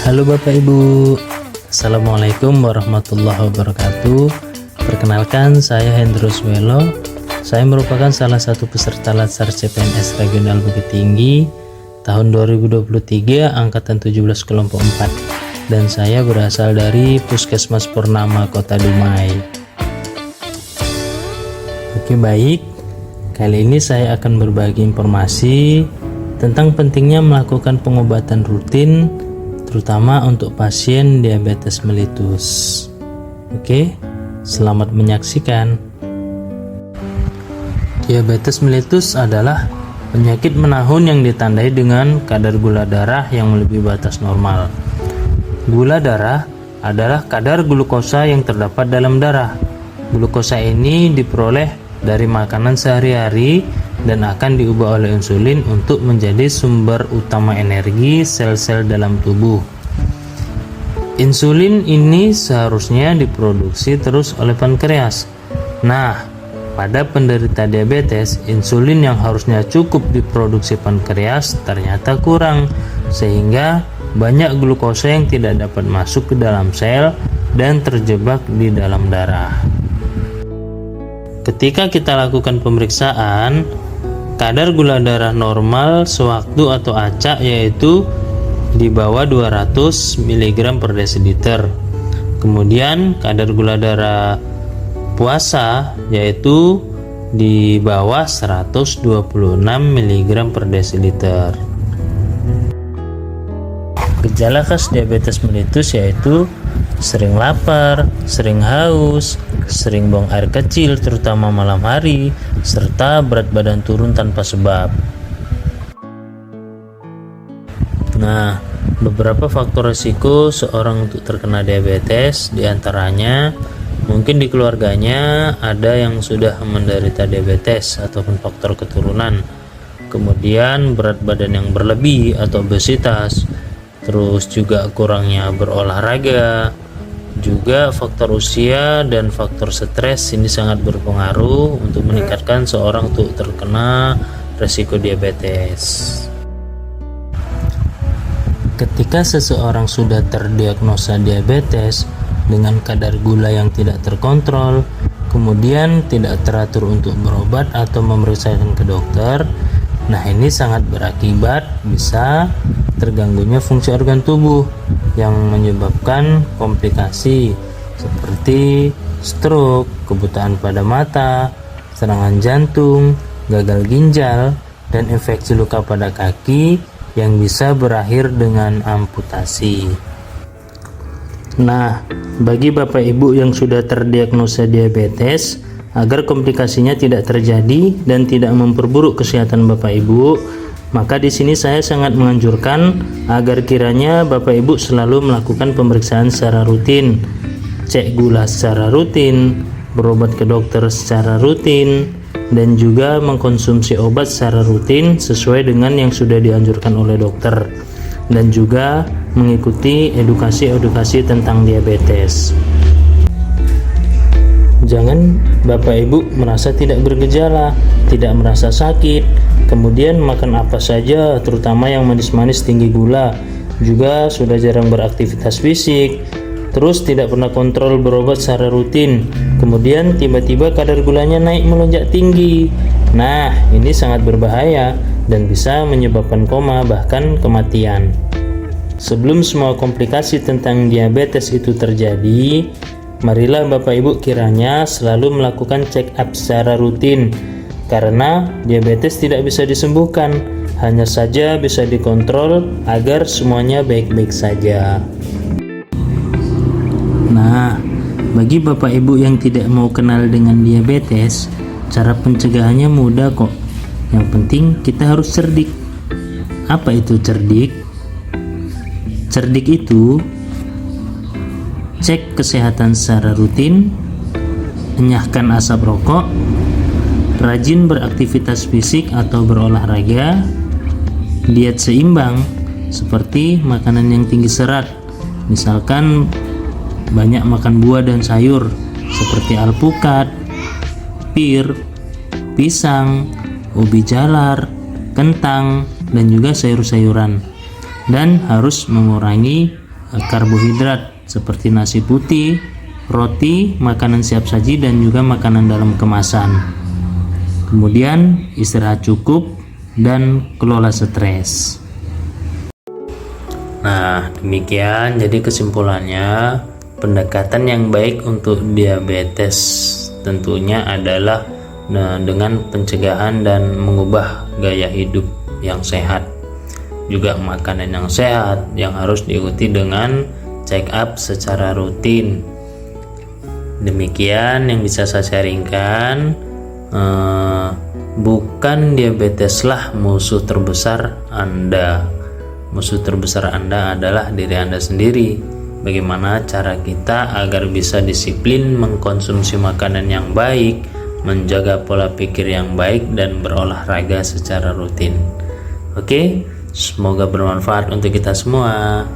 Halo Bapak Ibu, Assalamualaikum warahmatullahi wabarakatuh. Perkenalkan, saya Hendros Welo. Saya merupakan salah satu peserta Latsar CPNS Regional Bukit Tinggi tahun 2023 angkatan 17 kelompok 4, dan saya berasal dari Puskesmas Purnama Kota Dumai. Oke, baik. Kali ini saya akan berbagi informasi tentang pentingnya melakukan pengobatan rutin, terutama untuk pasien diabetes mellitus. Oke, selamat menyaksikan. Diabetes mellitus adalah penyakit menahun yang ditandai dengan kadar gula darah yang melebihi batas normal. Gula darah adalah kadar glukosa yang terdapat dalam darah. Glukosa ini diperoleh dari makanan sehari-hari dan akan diubah oleh insulin untuk menjadi sumber utama energi sel-sel dalam tubuh. Insulin ini seharusnya diproduksi terus oleh pankreas. Nah, pada penderita diabetes, insulin yang harusnya cukup diproduksi pankreas ternyata kurang, sehingga banyak glukosa yang tidak dapat masuk ke dalam sel dan terjebak di dalam darah. Ketika kita lakukan pemeriksaan, kadar gula darah normal sewaktu atau acak yaitu di bawah 200 mg per desiliter. Kemudian kadar gula darah puasa yaitu di bawah 126 mg per desiliter. Gejala khas diabetes mellitus yaitu sering lapar, sering haus, sering buang air kecil terutama malam hari, serta berat badan turun tanpa sebab. Nah, beberapa faktor risiko seorang untuk terkena diabetes, diantaranya mungkin di keluarganya ada yang sudah menderita diabetes ataupun faktor keturunan, kemudian berat badan yang berlebih atau obesitas, terus juga kurangnya berolahraga, juga faktor usia dan faktor stres ini sangat berpengaruh untuk meningkatkan seorang untuk terkena resiko diabetes. Ketika seseorang sudah terdiagnosa diabetes dengan kadar gula yang tidak terkontrol, kemudian tidak teratur untuk berobat atau memeriksakan ke dokter, nah ini sangat berakibat bisa terganggunya fungsi organ tubuh yang menyebabkan komplikasi seperti stroke, kebutaan pada mata, serangan jantung, gagal ginjal, dan infeksi luka pada kaki yang bisa berakhir dengan amputasi. Nah, bagi Bapak Ibu yang sudah terdiagnosa diabetes, agar komplikasinya tidak terjadi dan tidak memperburuk kesehatan Bapak Ibu, maka di sini saya sangat menganjurkan agar kiranya Bapak Ibu selalu melakukan pemeriksaan secara rutin, cek gula secara rutin, berobat ke dokter secara rutin, dan juga mengkonsumsi obat secara rutin sesuai dengan yang sudah dianjurkan oleh dokter, dan juga mengikuti edukasi tentang diabetes. Jangan Bapak Ibu merasa tidak bergejala, tidak merasa sakit, kemudian makan apa saja terutama yang manis-manis tinggi gula, juga sudah jarang beraktivitas fisik, terus tidak pernah kontrol berobat secara rutin, kemudian tiba-tiba kadar gulanya naik melonjak tinggi. Nah, ini sangat berbahaya dan bisa menyebabkan koma bahkan kematian. Sebelum semua komplikasi tentang diabetes itu terjadi, marilah Bapak Ibu kiranya selalu melakukan check up secara rutin, karena diabetes tidak bisa disembuhkan, hanya saja bisa dikontrol agar semuanya baik-baik saja. Nah, bagi Bapak Ibu yang tidak mau kenal dengan diabetes, cara pencegahannya mudah kok. Yang penting kita harus cerdik. Apa itu cerdik? Cerdik itu cek kesehatan secara rutin, enyahkan asap rokok, rajin beraktivitas fisik atau berolahraga, diet seimbang seperti makanan yang tinggi serat, misalkan banyak makan buah dan sayur seperti alpukat, pir, pisang, ubi jalar, kentang, dan juga sayur-sayuran. Dan harus mengurangi karbohidrat seperti nasi putih, roti, makanan siap saji, dan juga makanan dalam kemasan. Kemudian istirahat cukup dan kelola stres. Nah, demikian jadi kesimpulannya, pendekatan yang baik untuk diabetes tentunya adalah dengan pencegahan dan mengubah gaya hidup yang sehat, juga makanan yang sehat yang harus diikuti dengan check up secara rutin. Demikian yang bisa saya sharingkan. Bukan diabeteslah musuh terbesar Anda. Musuh terbesar Anda adalah diri Anda sendiri. Bagaimana cara kita agar bisa disiplin mengkonsumsi makanan yang baik, menjaga pola pikir yang baik, dan berolahraga secara rutin. Oke, semoga bermanfaat untuk kita semua.